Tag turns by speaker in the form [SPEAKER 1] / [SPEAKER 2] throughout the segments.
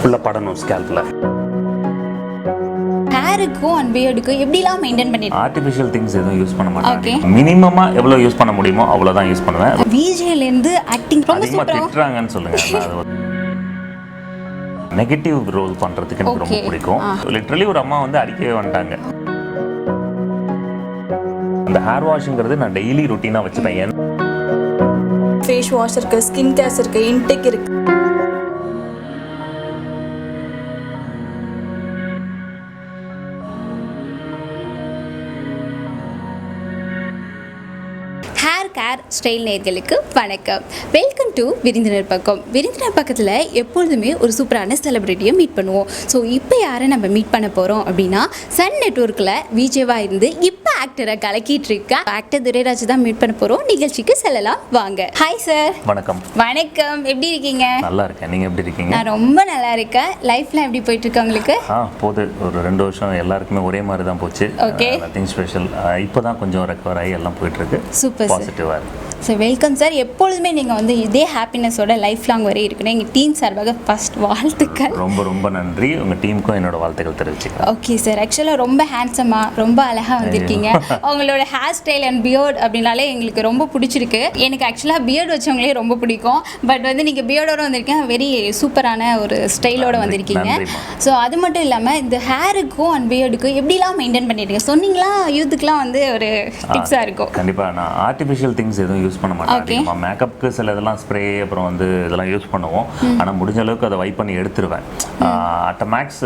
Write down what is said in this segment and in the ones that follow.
[SPEAKER 1] ஃபுல்லாக படணும் ஸ்கேல்பில்.
[SPEAKER 2] ஹேருக்கும் அண்ட் பியர்டுக்கும் எப்படிலாம் மெயின்டைன் பண்ணிட்டு
[SPEAKER 1] ஆர்டிஃபிஷியல் திங்ஸ் எதுவும் யூஸ் பண்ண மாட்டேன். மினிமமாக எவ்வளோ யூஸ் பண்ண முடியுமோ அவ்வளோதான் யூஸ் பண்ணுவேன்.
[SPEAKER 2] விஜேலேருந்து ஆக்டிங் ரொம்ப
[SPEAKER 1] அதிகமாக திட்டுறாங்கன்னு சொல்லுங்கள். நெகட்டிவ் ரோல் பண்ணுறதுக்கு எனக்கு ரொம்ப பிடிக்கும். லிட்ரலி ஒரு அம்மா வந்து அடிக்கவே வந்துட்டாங்க. அந்த ஹேர் வாஷுங்கிறது நான் டெய்லி ரொட்டீனாக வச்சுப்பேன்.
[SPEAKER 3] ஃபேஸ் வாஷ் இருக்குது, ஸ்கின் கேர்ஸ் இருக்குது, இன்டேக் இருக்குது.
[SPEAKER 2] கேர் ஸ்டைல் நேயர்களுக்கு வணக்கம். வெல்கம் டு விருந்தினர் பக்கம். விருந்தினர் பக்கத்தில் எப்பொழுதுமே ஒரு சூப்பரான செலிபிரிட்டியை மீட் பண்ணுவோம். ஸோ இப்போ யாரை நம்ம மீட் பண்ண போகிறோம் அப்படின்னா, சன் நெட்வொர்க்கில் விஜேவாக இருந்து இப்போ ஆக்டரை கலக்கிட்டு இருக்க ஆக்டர் துரைராஜ் தான் மீட் பண்ண போகிறோம். நிகழ்ச்சிக்கு செல்லலாம் வாங்க. Hi sir.
[SPEAKER 1] வணக்கம்.
[SPEAKER 2] வணக்கம், எப்படி இருக்கீங்க?
[SPEAKER 1] நல்லா இருக்கேன், நீங்கள் எப்படி இருக்கீங்க?
[SPEAKER 2] நான் ரொம்ப நல்லா இருக்கேன். லைஃப்லாம் எப்படி போயிட்டு இருக்கு உங்களுக்கு?
[SPEAKER 1] போகுது. ஒரு 2 வருஷம் எல்லாருக்குமே ஒரே மாதிரி தான் போச்சு.
[SPEAKER 2] Okay,
[SPEAKER 1] nothing special. இப்போ தான் கொஞ்சம் ரெக்கவர் ஆகி எல்லாம் போயிட்டு இருக்கு.
[SPEAKER 2] சூப்பர்,
[SPEAKER 1] பாசிட்டிவாக.
[SPEAKER 2] So welcome sir. எப்பொழுதுமே நீங்கள் வந்து இதே ஹாப்பினஸோட லைஃப் லாங் வரை இருக்கணும். எங்கள் டீம் சார்பாக ஃபர்ஸ்ட் வாழ்த்துக்கள்.
[SPEAKER 1] ரொம்ப ரொம்ப நன்றி. உங்கள் டீமுக்கும் என்னோட வாழ்த்துக்கள் தெரிவிச்சுக்கிறேன்.
[SPEAKER 2] Okay sir. ஆக்சுவலாக ரொம்ப ஹேண்ட்ஸமாக ரொம்ப அழகாக வந்திருக்கீங்க. உங்களோட ஹேர் ஸ்டைல் அண்ட் பியர்ட் அப்படின்னாலே எங்களுக்கு ரொம்ப பிடிச்சிருக்கு. எனக்கு ஆக்சுவலாக பியர்டு வச்சவங்களே ரொம்ப பிடிக்கும். பட் வந்து நீங்கள் பியர்டோட வந்திருக்கீங்க, வெரி சூப்பரான ஒரு ஸ்டைலோட வந்திருக்கீங்க. ஸோ அது மட்டும் இல்லாமல் இந்த ஹேருக்கும் அண்ட் பியர்டுக்கும் எப்படிலாம் மெயின்டைன் பண்ணிட்டீங்க சொன்னீங்களா? யூத்துக்குலாம் வந்து ஒரு டிப்ஸாக இருக்கும்.
[SPEAKER 1] கண்டிப்பாக. நான் ஆர்டிஃபிஷியல் திங்ஸ் எதுவும் யூஸ் பண்ண மாட்டேன். மேக்கப்புக்கு சில இதெல்லாம் ஸ்ப்ரே அப்புறம் வந்து இதெல்லாம் யூஸ் பண்ணுவோம். ஆனால் முடிஞ்ச அளவுக்கு அதை வைப் பண்ணி எடுத்துருவேன். அட் மேக்ஸ்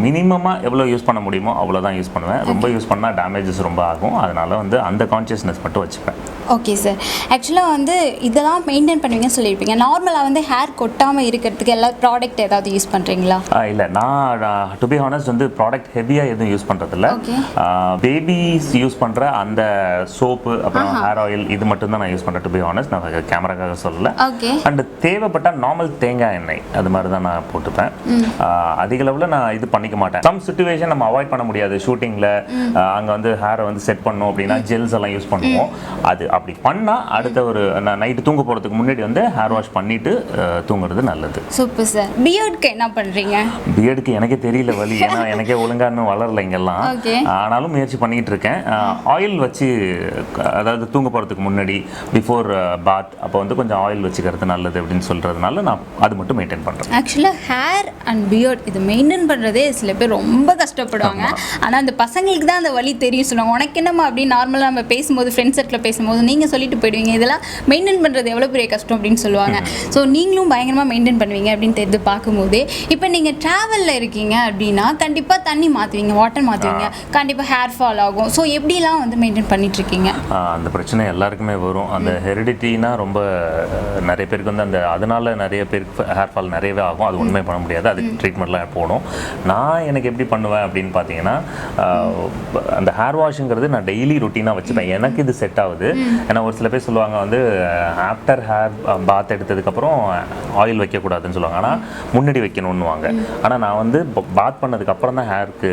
[SPEAKER 1] மினிமமாக எவ்வளோ யூஸ் பண்ண முடியுமோ அவ்வளோதான் யூஸ் பண்ணுவேன். ரொம்ப யூஸ் பண்ணால் டேமேஜஸ் ரொம்ப ஆகும். அதனால வந்து அந்த கான்ஷியஸ்னஸ் மட்டும் வச்சுப்பேன்.
[SPEAKER 2] Okay sir. ஆக்சுவலாக வந்து இதெல்லாம் மெயின்டைன் பண்ணுவீங்கன்னு சொல்லியிருப்பீங்க. நார்மலாக வந்து ஹேர் கொட்டாமல் இருக்கிறதுக்கு எல்லா ப்ராடக்ட் ஏதாவது யூஸ் பண்ணுறீங்களா?
[SPEAKER 1] இல்லை, நான் டு பி ஹானஸ்ட் வந்து ப்ராடக்ட் ஹெவியாக எதுவும் யூஸ் பண்ணுறதில்ல. பேபிஸ் யூஸ் பண்ணுற அந்த சோப்பு அப்புறம் ஹேர் ஆயில் இது மட்டும் தான் நான் யூஸ் பண்ணுறேன். டு பி ஹானஸ்ட், நான் கேமராக்காக சொல்லலை. அண்ட் தேவைப்பட்டால் நார்மல் தேங்காய் எண்ணெய் அது மாதிரி தான் நான் போட்டுப்பேன். அதிக அளவில் நான் இது பண்ணிக்க மாட்டேன். சம் சிச்சுவேஷன் நம்ம அவாய்ட் பண்ண முடியாது. ஷூட்டிங்கில் அங்கே வந்து ஹேரை வந்து செட் பண்ணோம் அப்படின்னா ஜெல்ஸ் எல்லாம் யூஸ் பண்ணுவோம். அது அப்படி பண்ணால் அடுத்த ஒரு நைட்டு தூங்க போகிறதுக்கு முன்னாடி வந்து ஹேர் வாஷ் பண்ணிட்டு தூங்குறது நல்லது.
[SPEAKER 2] Super sir. பியர்டுக்கு என்ன பண்ணுறீங்க?
[SPEAKER 1] பியர்டுக்கு எனக்கே தெரியல வழி. ஏன்னா எனக்கே ஒழுங்கா இன்னும் வளரல இங்கெல்லாம். ஆனாலும் முயற்சி பண்ணிட்டு இருக்கேன். ஆயில் வச்சு, அதாவது தூங்க போகிறதுக்கு முன்னாடி பிஃபோர் பாத் அப்போ வந்து கொஞ்சம் ஆயில் வச்சுக்கிறது நல்லது அப்படின்னு சொல்கிறதுனால நான் அது மட்டும் மெயின்டைன் பண்ணுறேன்.
[SPEAKER 2] ஆக்சுவலாக ஹேர் அண்ட் பியர்ட் இது மெயின்டைன் பண்ணுறதே சில பேர் ரொம்ப கஷ்டப்படுவாங்க. ஆனால் அந்த பசங்களுக்கு தான் அந்த வழி தெரியும் சொல்லுவாங்க. உனக்கு என்னம்மா அப்படின்னு நார்மலாக நம்ம பேசும்போது, ஃப்ரெண்ட்ஸ் சர்க்கிளில் பேசும்போது நீங்கள் சொல்லிட்டு போயிடுவீங்க, இதெல்லாம் மெயின்டைன் பண்ணுறது எவ்வளோ பெரிய கஷ்டம் அப்படின்னு சொல்லுவாங்க. ஸோ நீங்களும் பயங்கரமாக மெயின்டைன் பண்ணுவீங்க அப்படின்னு தெரிஞ்சு பார்க்கும்போது, இப்போ நீங்கள் ட்ராவலில் இருக்கீங்க அப்படின்னா கண்டிப்பாக தண்ணி மாற்றுவீங்க, வாட்டர் மாற்றுவீங்க, கண்டிப்பாக ஹேர் ஃபால் ஆகும். ஸோ எப்படிலாம் வந்து மெயின்டைன் பண்ணிட்டு இருக்கீங்க?
[SPEAKER 1] அந்த பிரச்சனை எல்லாருக்குமே வரும். அந்த ஹெரிடிட்டினா ரொம்ப நிறைய பேருக்கு வந்து அந்த அதனால நிறைய பேருக்கு ஹேர் ஃபால் நிறையவே ஆகும். அது உண்மை பண்ண முடியாது. அதுக்கு ட்ரீட்மெண்ட்லாம் போகணும். நான் எனக்கு எப்படி பண்ணுவேன் அப்படின்னு பார்த்தீங்கன்னா, அந்த ஹேர் வாஷுங்கிறது நான் டெய்லி ரொட்டீனாக வச்சுப்பேன். எனக்கு இது செட் ஆகுது. ஏன்னா ஒரு சில பேர் சொல்லுவாங்க வந்து ஆஃப்டர் ஹேர் பாத் எடுத்ததுக்கப்புறம் ஆயில் வைக்கக்கூடாதுன்னு சொல்லுவாங்க. ஆனால் முன்னாடி வைக்கணும்னுவாங்க. ஆனால் நான் வந்து பாத் பண்ணதுக்கப்புறம் தான் ஹேருக்கு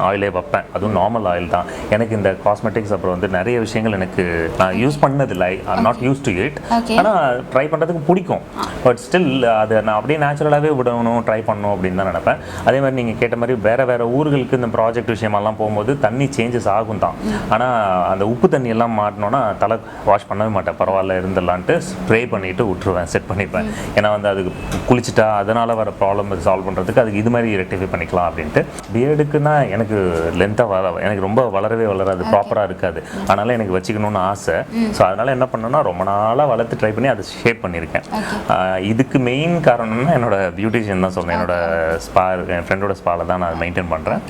[SPEAKER 1] ஆயிலே வைப்பேன். அதுவும் நார்மல் ஆயில் தான். எனக்கு இந்த காஸ்மெட்டிக்ஸ் அப்புறம் வந்து நிறைய விஷயங்கள் எனக்கு நான் யூஸ் பண்ணதில்லை. I'm not use to it. ஆனால் ட்ரை பண்ணுறதுக்கு பிடிக்கும். பட் ஸ்டில் அதை நான் அப்படியே நேச்சுரலாகவே விடணும், ட்ரை பண்ணணும் அப்படின்னு தான் நினைப்பேன். அதே மாதிரி நீங்கள் கேட்ட மாதிரி வேறு ஊர்களுக்கு இந்த ப்ராஜெக்ட் விஷயமெல்லாம் போகும்போது தண்ணி சேஞ்சஸ் ஆகும் தான். ஆனால் அந்த உப்பு தண்ணி எல்லாம் மாட்டினோன்னா தலை வாஷ் பண்ணவே மாட்டேன். பரவாயில்ல இருந்துடலான்ட்டு ஸ்ப்ரே பண்ணிவிட்டு விட்டுருவேன், செட் பண்ணிப்பேன். ஏன்னா வந்து அதுக்கு குளிச்சுட்டா அதனால் வர ப்ராப்ளம் சால்வ் பண்ணுறதுக்கு அதுக்கு இது மாதிரி ரெக்டிஃபை பண்ணிக்கலாம் அப்படின்ட்டு. பியர்டுக்குன்னா எனக்கு லென்த்தாக எனக்கு ரொம்ப வளரவே வளராது, ப்ராப்பராக இருக்காது. அதனால் எனக்கு வச்சுக்கணும்னு ஆசை. ஸோ அதனால் என்ன பண்ணணும்னா ரொம்ப நாளாக வளர்த்து ட்ரை பண்ணி அதை ஷேப் பண்ணியிருக்கேன். இதுக்கு மெயின் காரணம்னா என்னோட பியூட்டிஷியன் தான் சொன்னேன். என்னோட ஸ்பா, என் ஃப்ரெண்டோட ஸ்பாவில் தான் நான் மெயின்டைன் பண்ணுறேன்.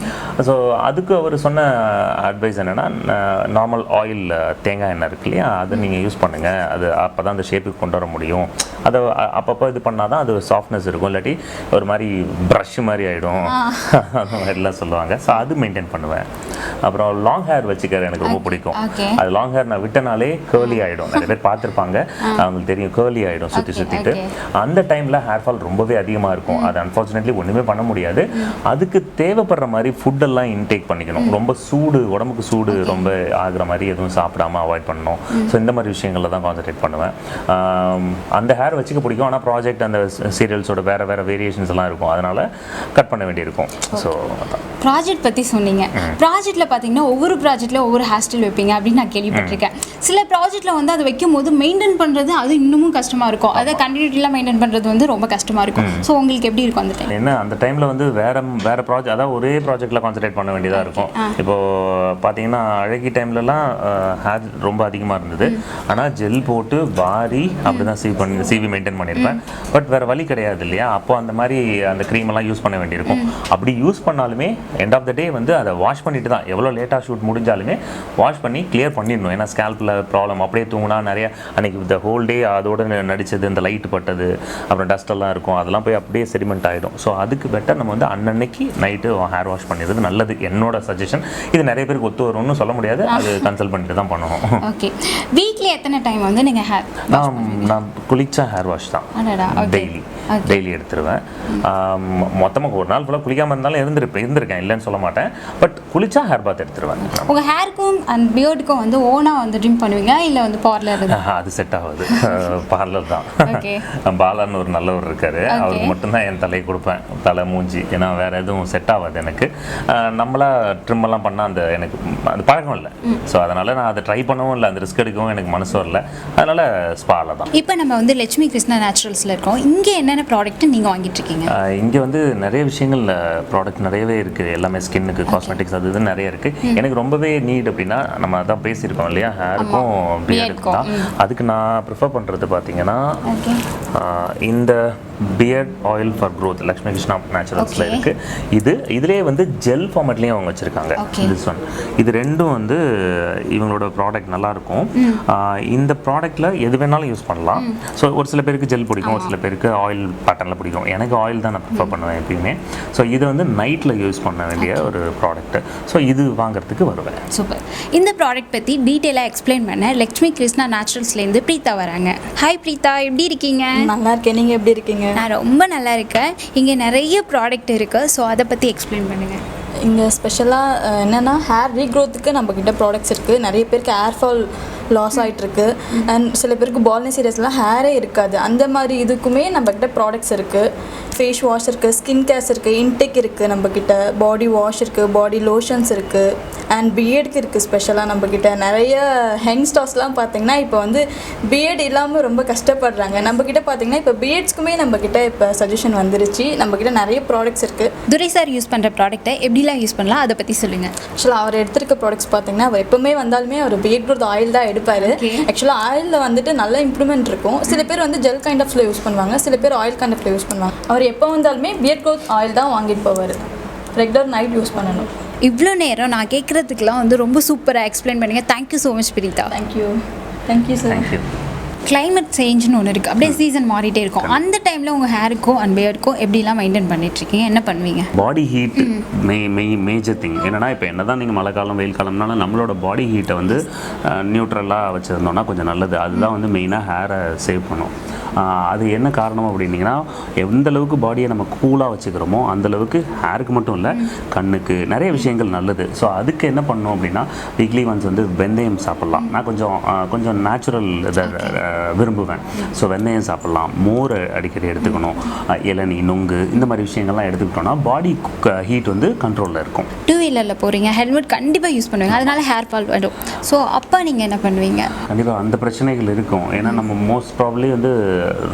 [SPEAKER 1] ஸோ அதுக்கு அவர் சொன்ன அட்வைஸ் என்னென்னா, நார்மல் ஆயில் தேங்காய் எண்ணெய் இருக்கு இல்லையா, அதை நீங்கள் யூஸ் பண்ணுங்கள். அது அப்போ தான் அந்த ஷேப்புக்கு கொண்டு வர முடியும். அதை அப்பப்போ இது பண்ணால் தான் அது சாஃப்ட்னஸ் இருக்கும். இல்லாட்டி ஒரு மாதிரி ப்ரஷ் மாதிரி ஆகிடும் அந்த மாதிரிலாம் சொல்லுவாங்க. ஸோ அது மெயின்டைன் பண்ணுவேன். அப்புறம் லாங் ஹேர் வச்சுக்கிறது எனக்கு ரொம்ப பிடிக்கும். அது லாங் ஹேர் நான் விட்டனாலே கேர்லி ஆகிடும். நிறைய பேர் பார்த்துருப்பாங்க, அவங்களுக்கு தெரியும், கேர்லி ஆகிடும் சுற்றிட்டு. அந்த டைமில் ஹேர் ஃபால் ரொம்பவே அதிகமாக இருக்கும். அது அன்ஃபார்ச்சுனேட்லி ஒன்றுமே பண்ண முடியாது. அதுக்கு தேவைப்படுற மாதிரி ஃபுட்டெல்லாம் இன்டேக் பண்ணிக்கணும். ரொம்ப சூடு, உடம்புக்கு சூடு ரொம்ப ஆகிற மாதிரி எதுவும் சாப்பிடாம அவாய்ட் பண்ணணும். ஸோ இந்த மாதிரி விஷயங்களில் தான் கான்சன்ட்ரேட் பண்ணுவேன். அந்த ஹேர் வச்சுக்க பிடிக்கும். ஆனால் ப்ராஜெக்ட் அந்த சீரியல்ஸோட வேறு வேறு வேரியேஷன்ஸ் எல்லாம் இருக்கும், அதனால் கட் பண்ண வேண்டியிருக்கும். ஸோ
[SPEAKER 2] ப்ராஜெக்ட் பற்றி சொன்னீங்க. ப்ராஜெக்ட்டில் பார்த்தீங்கன்னா ஒவ்வொரு ப்ராஜெக்ட்டில் ஒவ்வொரு ஹேர் ஸ்டைல் வைப்பீங்க அப்படின்னு நான் கேள்விப்பட்டிருக்கேன். சில ப்ராஜெக்ட்டில் வந்து அதை வைக்கும் போது மெயின்டைன் பண்ணுறது அது இன்னமும் கஷ்டமாக இருக்கும். அதை கண்டினியூட்டிலாம் மெயின்டைன் பண்ணுறது வந்து ரொம்ப கஷ்டமாக இருக்கும். ஸோ உங்களுக்கு எப்படி இருக்கும் அந்த டைம்?
[SPEAKER 1] என்ன அந்த டைமில் வந்து வேறு ப்ராஜெக்ட், அதாவது ஒரே ப்ராஜெக்ட்டில் கான்சன்ட்ரேட் பண்ண வேண்டியதாக இருக்கும். இப்போது பார்த்தீங்கன்னா அழகி டைம்லலாம் ஹேர் ரொம்ப அதிகமாக இருந்தது. ஆனால் ஜெல் போட்டு வாரி அப்படி தான் சிவி மெயின்டைன் பண்ணியிருப்பேன். பட் வேறு வழி கிடையாது இல்லையா? அப்போ அந்த மாதிரி அந்த க்ரீம் எல்லாம் யூஸ் பண்ண வேண்டியிருக்கும். அப்படி யூஸ் பண்ணாலுமே எண்ட் ஆஃப் த டே வந்து அதை வாஷ் பண்ணிட்டு தான், எவ்வளோ லேட்டாக ஷூட் முடிஞ்சாலுமே வாஷ் பண்ணி கிளியர் பண்ணிடணும். ஏன்னா ஸ்கேல்பில் ப்ராப்ளம், அப்படியே தூங்கினா நிறைய அன்றைக்கி இந்த ஹோல் டே அதோட நடித்தது, இந்த லைட் பட்டது, அப்புறம் டஸ்டெல்லாம் இருக்கும், அதெல்லாம் போய் அப்படியே செடிமெண்ட் ஆகிடும். ஸோ அதுக்கு பெட்டர் நம்ம வந்து அன்னன்னைக்கு நைட்டு ஹேர் வாஷ் பண்ணிடுறது நல்லது, என்னோட சஜஷன். இது நிறைய பேருக்கு ஒத்து வரும்னு சொல்ல முடியாது, அது கன்சல்ட் பண்ணிட்டு தான் பண்ணணும்.
[SPEAKER 2] ஓகே, வீக்லி எத்தனை டைம் வந்து நீங்கள் ஹேர்?
[SPEAKER 1] நான் குளிச்சா ஹேர் வாஷ் தான் டெய்லி எடுத்துருவேன். மொத்தமாக ஒரு நாள் ஃபுல்லாக குளிக்காமல் இருந்தாலும் இருந்திருக்கேன், இல்லைன்னு சொல்ல மாட்டேன். பட் குளிச்சா ஹேர் பாத் எடுத்துருவேன்.
[SPEAKER 2] உங்கள் ஹேருக்கும் அண்ட் பியர்டுக்கும் வந்து ஓனாக வந்து ட்ரிம் பண்ணுவீங்க இல்லை வந்து பார்லர்?
[SPEAKER 1] அது செட் ஆகுது, பார்லர் தான். பாலான்னு ஒரு நல்லவர் இருக்காரு, அவருக்கு மட்டும்தான் என் தலையை கொடுப்பேன், தலை மூஞ்சி. ஏன்னா வேறு எதுவும் செட் ஆகாது எனக்கு. நம்மளா ட்ரிம் எல்லாம் பண்ணால் எனக்கு அது பழக்கம் இல்லை. ஸோ அதனால் நான் அதை ட்ரை பண்ணவும் இல்லை, அந்த ரிஸ்க் எடுக்கவும் எனக்கு மனசு வரல. அதனால் ஸ்பாவில் தான்.
[SPEAKER 2] இப்போ நம்ம வந்து லட்சுமி கிருஷ்ணா நேச்சுரல்ஸில் இருக்கோம். இங்கே என்னென்ன ப்ராடக்ட் நீங்கள் வாங்கிட்டு இருக்கீங்க?
[SPEAKER 1] இங்கே வந்து நிறைய விஷயங்கள் ப்ராடக்ட் நிறையவே இருக்குது. எல்லாமே ஸ்கின்னுக்கு, காஸ்மெட்டிக்ஸ், அது இது நிறைய இருக்குது. எனக்கு ரொம்பவே நீட் அப்படின்னா, நம்ம அதான் பேசியிருக்கோம் இல்லையா, ஹேருக்கும் பியர்டுக்கும் தான். அதுக்கு நான் ப்ரிஃபர் பண்ணுறது பார்த்தீங்கன்னா இந்த beard oil for growth Lakshmi Krishna நேச்சுரல்ஸில் இருக்குது. இதுலேயே வந்து ஜெல் ஃபார்மேட்லேயும் அவங்க வச்சுருக்காங்க. திஸ் ஒன், இது ரெண்டும் வந்து இவங்களோட ப்ராடக்ட் நல்லாயிருக்கும். இந்த ப்ராடக்ட்டில் எது வேணாலும் யூஸ் பண்ணலாம். ஸோ ஒரு சில பேருக்கு ஜெல் பிடிக்கும், ஒரு சில பேருக்கு ஆயில் பேட்டர்னில் பிடிக்கும். எனக்கு ஆயில் தான் நான் ப்ரிஃபர் பண்ணுவேன் எப்பயுமே. ஸோ இது வந்து நைட்டில் யூஸ் பண்ண வேண்டிய ஒரு ப்ராடக்ட். ஸோ இது வாங்குறதுக்கு வருவேன்.
[SPEAKER 2] சூப்பர். இந்த ப்ராடக்ட் பற்றி டீட்டெயிலாக எக்ஸ்பிளைன் பண்ண லக்ஷ்மி கிருஷ்ணா நேச்சுரல்ஸ்லேருந்து பிரீதா வராங்க. ஹாய் பிரீதா, எப்படி இருக்கீங்க?
[SPEAKER 3] நல்லா இருக்கேன், நீங்கள் எப்படி இருக்கீங்க?
[SPEAKER 2] நான் ரொம்ப நல்லா இருக்கேன். இங்கே நிறைய ப்ராடக்ட் இருக்குது, ஸோ அதை பற்றி எக்ஸ்பிளைன் பண்ணுங்கள்.
[SPEAKER 3] இங்கே ஸ்பெஷலாக என்னென்னா ஹேர் ரீக்ரோத்துக்கு நம்மக்கிட்ட ப்ராடக்ட்ஸ் இருக்குது. நிறைய பேருக்கு ஹேர் ஃபால் லாஸ் ஆகிட்டுருக்கு. அண்ட் சில பேருக்கு பால்னஸ் ஏரியாஸ்லாம் ஹேரே இருக்காது. அந்த மாதிரி இதுக்குமே நம்மக்கிட்ட ப்ராடக்ட்ஸ் இருக்குது. ஃபேஸ் வாஷ் இருக்குது, ஸ்கின் கேர்ஸ் இருக்குது, இன்டேக் இருக்குது நம்மக்கிட்ட, பாடி வாஷ் இருக்குது, பாடி லோஷன்ஸ் இருக்குது, அண்ட் பியர்டுக்கு இருக்குது. ஸ்பெஷலாக நம்மக்கிட்ட நிறைய யங்ஸ்டர்ஸ்லாம் பார்த்திங்கன்னா இப்போ வந்து பியர்டு இல்லாமல் ரொம்ப கஷ்டப்படுறாங்க. நம்மக்கிட்ட பார்த்திங்கன்னா இப்போ பியர்ட்ஸ்க்குமே நம்மக்கிட்ட இப்போ சஜஷன் வந்துருச்சு. நம்மக்கிட்ட நிறைய ப்ராடக்ட்ஸ் இருக்குது.
[SPEAKER 2] துரை சார் யூஸ் பண்ணுற ப்ராடக்ட்டை எப்படிலாம் யூஸ் பண்ணலாம், அதை பற்றி சொல்லுங்கள்.
[SPEAKER 3] ஆக்சுவலாக அவர் எடுத்திருக்க ப்ராடக்ட்ஸ் பார்த்திங்கன்னா, அவர் எப்போவுமே வந்தாலுமே அவர் பியர்ட் க்ரோத் ஆயில் தான் எடுப்பார். ஆக்சுவலாக ஆயிலில் வந்துட்டு நல்ல இம்ப்ரூவ்மெண்ட் இருக்கும். சில பேர் வந்து ஜெல் கைண்ட் ஆஃப்ல யூஸ் பண்ணுவாங்க, சில பேர் ஆயில் கைண்ட் ஆஃப்ல யூஸ் பண்ணுவாங்க. அவர் எப்போ வந்தாலுமே பியர்ட் க்ரோத் ஆயில் தான் வாங்கிட்டு போவார். ரெகுலர் நைட் யூஸ் பண்ணணும்.
[SPEAKER 2] இவ்வளோ நேரம் நான் கேட்குறதுக்குலாம் வந்து ரொம்ப சூப்பராக எக்ஸ்பிளைன் பண்ணுங்கள். Thank you so much Preetha.
[SPEAKER 3] Thank you sir.
[SPEAKER 1] Thank you.
[SPEAKER 2] Climate சேஞ்சுன்னு ஒன்று இருக்குது, அப்படியே சீசன் மாறிட்டே இருக்கும். அந்த டைமில் உங்கள் ஹேருக்கும் அண்ட் பியர்டுக்கும் எப்படிலாம் மெயின்டைன் பண்ணிட்டுருக்கீங்க, என்ன பண்ணுவீங்க?
[SPEAKER 1] பாடி ஹீட் மேஜர் திங் என்னென்னா, இப்போ என்ன தான் நீங்கள் மழை காலம் வெயில் காலம்னாலும் நம்மளோட பாடி ஹீட்டை வந்து நியூட்ரலாக வச்சுருந்தோம்னா கொஞ்சம் நல்லது. அதுதான் வந்து மெயினாக ஹேரை சேவ் பண்ணும். அது என்ன காரணம் அப்படின்னிங்கன்னா, எந்த அளவுக்கு பாடியை நம்ம கூலாக வச்சுக்கிறோமோ அந்தளவுக்கு ஹேருக்கு மட்டும் இல்லை, கண்ணுக்கு நிறைய விஷயங்கள் நல்லது. ஸோ அதுக்கு என்ன பண்ணணும் அப்படின்னா, வீக்லி ஒன்ஸ் வந்து வெந்தயம் சாப்பிட்லாம். நான் கொஞ்சம் நேச்சுரல் இதை விரும்புவேன். ஸோ வெந்தயம் சாப்பிட்லாம், மோர் அடிக்கடி எடுத்துக்கணும், இளநீ, நுங்கு, இந்த மாதிரி விஷயங்கள்லாம் எடுத்துக்கிட்டோம்னா பாடி ஹீட் வந்து கண்ட்ரோலில் இருக்கும்.
[SPEAKER 2] டூ வீலரில் போகிறீங்க, ஹெல்மெட் கண்டிப்பாக யூஸ் பண்ணுவீங்க, அதனால ஹேர் ஃபால் வரும். ஸோ அப்போ நீங்கள் என்ன பண்ணுவீங்க?
[SPEAKER 1] கண்டிப்பாக அந்த பிரச்சனைகள் இருக்கும். ஏன்னா நம்ம மோஸ்ட் ப்ராப்ளி வந்து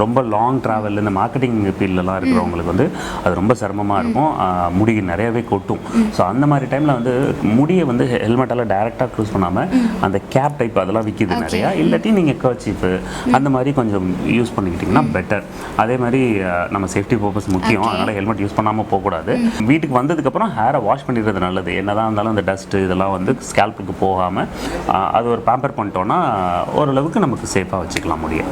[SPEAKER 1] ரொம்ப லாங் ட்ராவல், இந்த மார்க்கெட்டிங் ஃபீல்டெலாம் இருக்கிறவங்களுக்கு வந்து அது ரொம்ப சிரமமாக இருக்கும். முடி நிறையவே கொட்டும். ஸோ அந்த மாதிரி டைமில் வந்து முடியை வந்து ஹெல்மெட்டால் டைரெக்டாக யூஸ் பண்ணாமல் அந்த கேப் டைப் அதெல்லாம் விற்கிது நிறையா. இல்லாட்டி நீங்கள் கர்ச்சீஃபு அந்த மாதிரி கொஞ்சம் யூஸ் பண்ணிக்கிட்டிங்கன்னா பெட்டர். அதே மாதிரி நம்ம சேஃப்டி பர்பஸ் முக்கியம், அதனால் ஹெல்மெட் யூஸ் பண்ணாமல் போகக்கூடாது. வீட்டுக்கு வந்ததுக்கப்புறம் ஹேரை வாஷ் பண்ணிடுறது நல்லது. என்னதான் இருந்தாலும் அந்த டஸ்ட்டு இதெல்லாம் வந்து ஸ்கேல்ப்புக்கு போகாமல் அது ஒரு பேம்பர் பண்ணிட்டோன்னா ஓரளவுக்கு நமக்கு சேஃபாக வச்சுக்கலாம் முடியும்.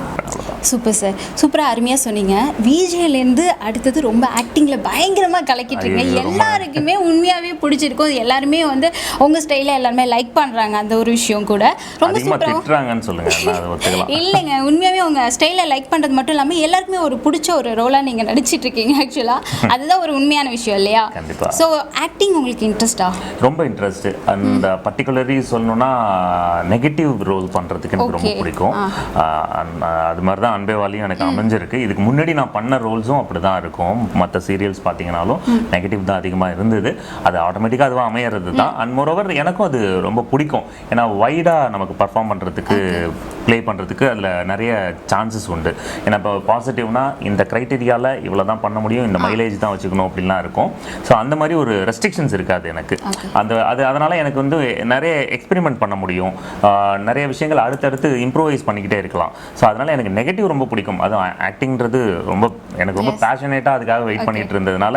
[SPEAKER 2] சூப்பர் சார், சூப்பராக அருமையாக சொன்னீங்க. விஜேலேருந்து அடுத்தது ரொம்ப ஆக்டிங்கில் பயங்கரமாக கலக்கிட்டு இருக்கீங்க. எல்லாருக்குமே உண்மையாகவே பிடிச்சிருக்கும். எல்லாருமே வந்து உங்கள் ஸ்டைலில் எல்லாருமே லைக் பண்ணுறாங்க. அந்த ஒரு விஷயம் கூட ரொம்ப
[SPEAKER 1] சூப்பராக சொல்லுங்கள்.
[SPEAKER 2] இல்லைங்க, உண்மையாகவே உங்கள் ஸ்டைலில் லைக் பண்ணுறது மட்டும் இல்லாமல் எல்லாருக்குமே ஒரு பிடிச்ச ஒரு ரோலாக நீங்கள் நடிச்சிட்டு இருக்கீங்க. ஆக்சுவலாக அதுதான் ஒரு உண்மையான விஷயம் இல்லையா?
[SPEAKER 1] கண்டிப்பாக.
[SPEAKER 2] ஸோ ஆக்டிங் உங்களுக்கு இன்ட்ரெஸ்டா?
[SPEAKER 1] ரொம்ப இன்ட்ரெஸ்ட். அந்த பர்டிகுலரி சொல்லணும்னா நெகட்டிவ் ரோல் பண்ணுறதுக்கு எனக்கு ரொம்ப பிடிக்கும். அது மாதிரி தான் அன்பே வாலையும் எனக்கு அமைஞ்சிருக்கு. இதுக்கு முன்னாடி நான் பண்ண ரோல்ஸும் அப்படி தான் இருக்கும். மற்ற சீரியல்ஸ் பார்த்தீங்கன்னாலும் நெகட்டிவ் தான் அதிகமாக இருந்தது. அது ஆட்டோமேட்டிக்காக அதுவாக அமையிறது தான். அண்ட் மோரோவர் எனக்கும் அது ரொம்ப பிடிக்கும். ஏன்னா வைடாக நமக்கு பர்ஃபார்ம் பண்ணுறதுக்கு, ப்ளே பண்ணுறதுக்கு அதில் நிறைய சான்சஸ் உண்டு. ஏன்னா இப்போ பாசிட்டிவ்னா இந்த க்ரைட்டீரியாவில் இவ்வளோ தான் பண்ண முடியும், இந்த மைலேஜ் தான் வச்சுக்கணும் அப்படின்லாம் இருக்கும். ஸோ அந்த மாதிரி ஒரு ரெஸ்ட்ரிக்ஷன்ஸ் இருக்காது எனக்கு. அதனால் எனக்கு வந்து நிறைய எக்ஸ்பெரிமெண்ட் பண்ண முடியும். நிறைய விஷயங்கள் அடுத்தடுத்து இம்ப்ரூவைஸ் பண்ணிக்கிட்டே இருக்கலாம். ஸோ அதனால் எனக்கு நெகட்டிவ் ரொம்ப பிடிக்கும். அதுவும் ஆக்டிங்கிறது எனக்கு ரொம்ப பேஷனேட்டாக அதுக்காக வெயிட் பண்ணிட்டு இருந்ததுனால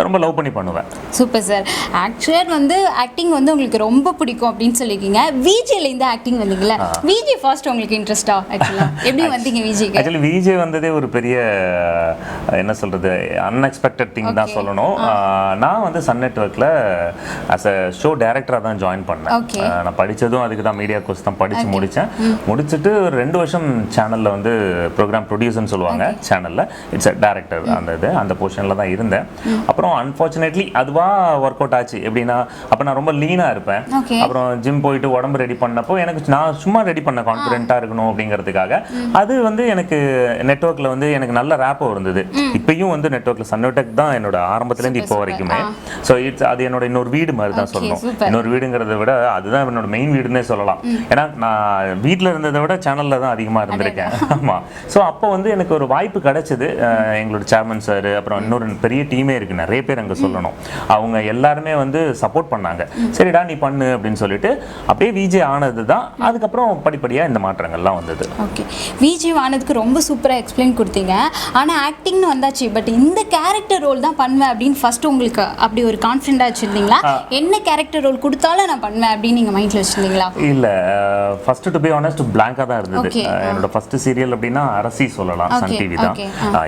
[SPEAKER 1] ரொம்ப லவ் பண்ணி பண்ணுவேன்.
[SPEAKER 2] Super sir. ஆக்சுவலாக வந்து ஆக்டிங் வந்து உங்களுக்கு ரொம்ப பிடிக்கும் அப்படின்னு சொல்லியிருக்கீங்க. விஜேல இந்த ஆக்டிங் வந்தீங்களா? விஜே ஃபர்ஸ்ட் உங்களுக்கு இன்ட்ரெஸ்டா? ஆக்சுவலாக எப்படி வந்தீங்க விஜேக்கு?
[SPEAKER 1] ஆக்சுவலி விஜே வந்ததே ஒரு பெரிய என்ன சொல்கிறது, அன்எக்ஸ்பெக்டட் திங் தான் சொல்லணும். நான் வந்து சன் நெட்வொர்க்கில் அஸ் அ ஷோ டைரக்டராக தான் ஜாயின் பண்ணேன். நான் படித்ததும் அதுக்கு தான், மீடியா கோர்ஸ் தான் படித்து முடிச்சுட்டு ஒரு 2 வருஷம் சேனலில் வந்து ப்ரோக்ராம் ப்ரொடியூசர்னு சொல்லுவாங்க சேனலில். இட்ஸ் அ டைரக்டர் அந்த பொசிஷனில் தான் இருந்தேன். அப்புறம் அன்ஃபார்ச்சுனேட்லி அதுவாக ஒர்க் அவுட் ஆச்சு. எப்படின்னா அப்போ நான் ரொம்ப லீனாக இருப்பேன். அப்புறம் ஜிம் போயிட்டு உடம்பு ரெடி பண்ணப்போ நான் சும்மா ரெடி பண்ண கான்ஃபிடென்ட்டாக இருக்கணும் அப்படிங்கிறதுக்காக. அது வந்து எனக்கு நெட்வொர்க்கில் வந்து எனக்கு நல்ல ரேப்போ இருந்தது. இப்பயும் வந்து நெட்வொர்க்கில் சன் நெட்வொர்க் தான் என்னோட ஆரம்பத்துலேருந்து இப்போ வரைக்குமே. ஸோ அது என்னோட இன்னொரு வீடு மாதிரி தான் சொல்லணும். இன்னொரு வீடுங்கிறத விட அதுதான் என்னோட மெயின் வீடுன்னே சொல்லலாம். ஏன்னா நான் வீட்டில் இருந்ததை விட சேனலில் தான் அதிகமாக இருந்திருக்கேன். ஆமாம். ஸோ அப்போ வந்து எனக்கு ஒரு வாய்ப்பு கிடைச்சது. எங்களோட சேர்மன் சார், அப்புறம் இன்னொரு பெரிய டீமே இருக்குது, நிறைய பேர் அங்கே சொல்லணும். அவங்க எல்லாருமே வந்து சப்போர்ட் பண்ணாங்க. சரிடா நீ பண்ணு அப்படின்னு சொல்லிட்டு அப்படியே விஜே ஆனது தான். அதுக்கப்புறம் படிப்படியாக இந்த மாற்றங்கள்லாம் வந்தது.
[SPEAKER 2] ஓகே, விஜே ஆனதுக்கு ரொம்ப சூப்பராக எக்ஸ்பிளைன் கொடுத்தீங்க. ஆனால் ஆக்டிங்னு வந்தாச்சு, பட் இந்த கேரக்டர் ரோல் தான் பண்ணுவேன் அப்படின்னு ஃபர்ஸ்ட் உங்களுக்கு அப்படி ஒரு கான்ஃபிடென்ட்டாக வச்சுருந்தீங்களா? என்ன கேரக்டர் ரோல் கொடுத்தாலும் நான் பண்ணுவேன் அப்படின்னு நீங்கள் மைண்டில் வச்சுருந்தீங்களா?
[SPEAKER 1] இல்லை, ஃபர்ஸ்ட் டு பி ஆனஸ்ட் பிளாங்காக தான் இருந்தது. என்னோட ஃபர்ஸ்ட் சீரியல் அப்படின்னா அரசி சொல்லலாம். சன் டிவி தான்.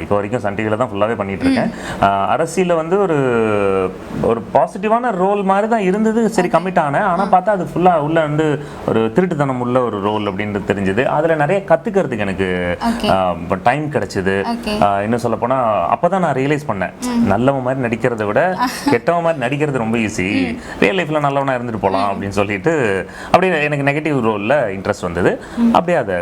[SPEAKER 1] இப்போ வரைக்கும் சன் டிவியில் தான் ஃபுல்லாகவே பண்ணிட்டு இருக்கேன். அரசியில் வந்து ஒரு பாசிட்டிவான ரோல் மாதிரி தான் இருந்தது. சரி கமிட் ஆனேன். ஆனால் பார்த்தா அது ஃபுல்லாக உள்ள வந்து ஒரு திருட்டுத்தனம் உள்ள ஒரு ரோல் அப்படின்றது தெரிஞ்சது. அதில் நிறைய கற்றுக்கிறதுக்கு எனக்கு டைம் கிடைச்சிது. இன்னும் சொல்ல போனால் அப்போ தான் நான் ரியலைஸ் பண்ணேன், நல்லவன் மாதிரி நடிக்கிறத விட கெட்டவன் மாதிரி நடிக்கிறது ரொம்ப ஈஸி. ரியல் லைஃப்பில் நல்லவனாக இருந்துட்டு போகலாம் அப்படின்னு சொல்லிட்டு அப்படியே எனக்கு நெகட்டிவ் ரோலில் இன்ட்ரெஸ்ட் வந்தது. அப்படியே அதை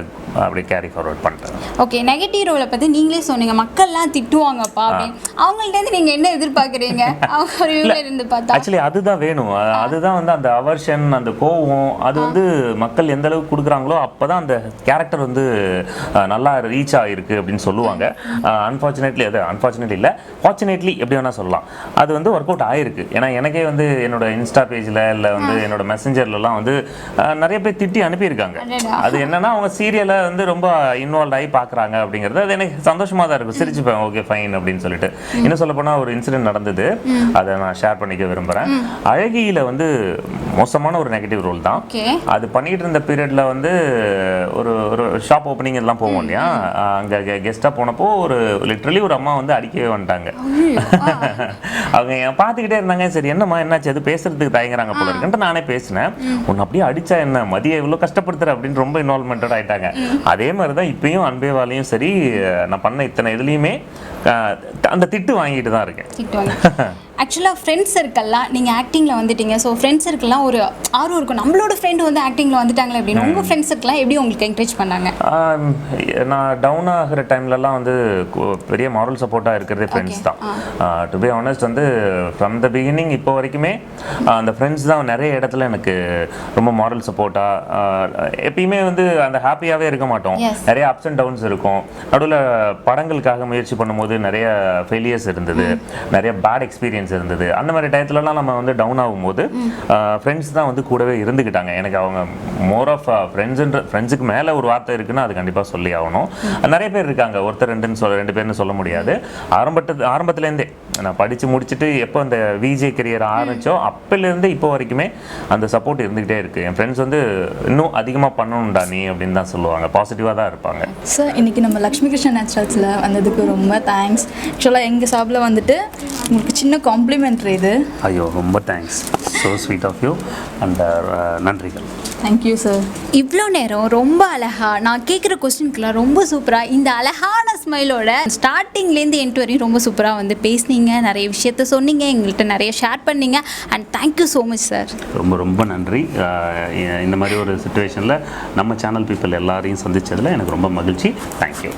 [SPEAKER 1] அப்படியே கேரி ஃபார்வர்ட் பண்ணிட்டேன்.
[SPEAKER 2] ஓகே, நெகட்டிவ் ரோலை பற்றி நீங்களே சொன்னீங்க, மக்கள்லாம் திட்டுவாங்கப்பா அப்படின்னு. அவங்கள்ட்ட நீங்கள் என்ன எதிர்பார்க்குறீங்க? அவங்க ஒரு வியூவில் இருந்து பார்த்தா
[SPEAKER 1] ஆக்சுவலி அதுதான் வேணும். அதுதான் வந்து அந்த அவர்ஷன், அந்த கோவம், அது வந்து மக்கள் எந்த அளவுக்கு கொடுக்குறாங்களோ அப்போ தான் அந்த கேரக்டர் வந்து நல்லா ரீச் ஆகிருக்கு அப்படின்னு சொல்லுவாங்க. அன்ஃபார்ச்சுனேட்லி இல்லை, ஃபார்ச்சுனேட்லி எப்படி வேணால் சொல்லலாம், அது வந்து ஒர்க் அவுட் ஆகிருக்கு. ஏன்னா எனக்கே வந்து என்னோட இன்ஸ்டா பேஜில் இல்லை வந்து என்னோட மெசஞ்சர்லாம் வந்து நிறைய பேர் திட்டி அனுப்பியிருக்காங்க. அது என்னன்னா அவங்க சீரியலை வந்து ரொம்ப இன்வால்வ் ஆகி பார்க்குறாங்க அப்படிங்கிறது அது எனக்கு சந்தோஷமாக தான் இருக்கும். சிரிச்சுப்பேன், ஓகே ஃபைன் அப்படின்னு சொல்லிட்டு. இன்னும் சொல்ல போனால் ஒரு இன்சிடென்ட் நடந்தது, அதை நான் ஷேர் பண்ணிக்க விரும்புகிறேன். அழகியில் வந்து மோசமான ஒரு நெகட்டிவ் ரோல் தான். அது பண்ணிட்டு இருந்த பீரியட்ல வந்து ஒரு ஷாப் ஓப்பனிங் எல்லாம் போவோம் இல்லையா, அங்கே கெஸ்ட்டாக போனப்போ லிட்ரலி ஒரு அம்மா வந்து அடிக்கவே வந்துட்டாங்க. அவங்க பார்த்துக்கிட்டே இருந்தாங்க. சரி என்னம்மா என்னாச்சு, அது பேசுறதுக்கு தயங்குறாங்க போல இருக்குன்ட்டு நானே பேசினேன். ஒன்று அப்படியே அடிச்சா என்ன, மதியம் எவ்வளோ கஷ்டப்படுத்துற அப்படின்னு ரொம்ப இன்வால்மெண்டட் ஆயிட்டாங்க. அதே மாதிரி தான் இப்பயும் அன்பே வாலையும் சரி, நான் பண்ண இத்தனை இதுலேயுமே அந்த திட்டு வாங்கிட்டு தான் இருக்கேன்.
[SPEAKER 2] ஆக்சுவலாக ஃப்ரெண்ட்ஸ் சர்க்கிள்லாம் நீங்கள் ஆக்டிங்கில் வந்துட்டீங்க. ஸோ ஃப்ரெண்ட்ஸ் சர்க்கிள்லாம் ஒரு ஆர்வம் இருக்கும், நம்மளோட ஃப்ரெண்டு வந்து ஆக்டிங்கில் வந்துட்டாங்களே அப்படின்னு. உங்கள் ஃப்ரெண்ட்ஸ் சர்க்கிள்லாம் எப்படி உங்களுக்கு என்கரேஜ் பண்ணாங்க?
[SPEAKER 1] நான் டவுன் ஆகிற டைம்லலாம் வந்து பெரிய மாரல் சப்போர்ட்டாக இருக்கிறதே ஃப்ரெண்ட்ஸ் தான். டு பி ஆனஸ்ட் வந்து ஃப்ரம் த பிகினிங் இப்போ வரைக்குமே அந்த ஃப்ரெண்ட்ஸ் தான் நிறைய இடத்துல எனக்கு ரொம்ப மாரல் சப்போர்ட்டாக. எப்பயுமே வந்து அந்த ஹாப்பியாகவே இருக்க மாட்டோம், நிறைய அப்ஸ் அண்ட் டவுன்ஸ் இருக்கும். நடுவில் படங்களுக்காக முயற்சி பண்ணும்போது நிறைய ஃபெயிலியர்ஸ் இருந்தது, நிறைய பேட் எக்ஸ்பீரியன்ஸ் இருந்தது. அந்த மாதிரி டயத்துலலாம் நம்ம வந்து டவுன் ஆகும்போது ஃப்ரெண்ட்ஸ் தான் வந்து கூடவே இருந்துக்கிட்டாங்க. எனக்கு அவங்க மோர் ஆஃப் ஃப்ரெண்ட்ஸுக்கு மேலே ஒரு வார்த்தை இருக்குன்னா அது கண்டிப்பாக சொல்லி ஆகணும். நிறைய பேர் இருக்காங்க, ஒருத்தர் ரெண்டு பேர்னு சொல்ல முடியாது. ஆரம்பத்துலேருந்தே நான் படித்து முடிச்சுட்டு எப்போ அந்த விஜே கரியர் ஆரம்பித்தோ அப்போலேருந்து இப்போ வரைக்குமே அந்த சப்போர்ட் இருந்துக்கிட்டே இருக்குது. என் ஃப்ரெண்ட்ஸ் வந்து இன்னும் அதிகமாக பண்ணணும்டா நீ அப்படின்னு தான் சொல்லுவாங்க, பாசிட்டிவாக தான் இருப்பாங்க.
[SPEAKER 3] சார் இன்றைக்கி நம்ம லக்ஷ்மி கிருஷ்ணா நேச்சுரல்ஸில் வந்ததுக்கு ரொம்ப தேங்க்ஸ். ஆக்சுவலாக எங்கள் சார்பில் வந்துட்டு உங்களுக்கு சின்ன காம்ப்ளிமெண்ட்ரி இது.
[SPEAKER 1] ஐயோ ரொம்ப thanks, so sweet of you and நன்றிகள்.
[SPEAKER 3] Thank you sir.
[SPEAKER 2] இவ்வளோ நேரம் ரொம்ப அழகாக நான் கேட்குற கொஸ்டினுக்குலாம் ரொம்ப சூப்பராக இந்த அழகான ஸ்மைலோட ஸ்டார்டிங்லேருந்து எண்ட் வரையும் ரொம்ப சூப்பராக வந்து பேசுனீங்க, நிறைய விஷயத்த சொன்னீங்க, எங்கள்கிட்ட நிறைய ஷேர் பண்ணீங்க. And thank you so much sir.
[SPEAKER 1] ரொம்ப ரொம்ப நன்றி. இந்த மாதிரி ஒரு சுச்சுவேஷனில் நம்ம சேனல் பீப்புள் எல்லாரையும் சந்தித்ததில் எனக்கு ரொம்ப மகிழ்ச்சி. தேங்க்யூ.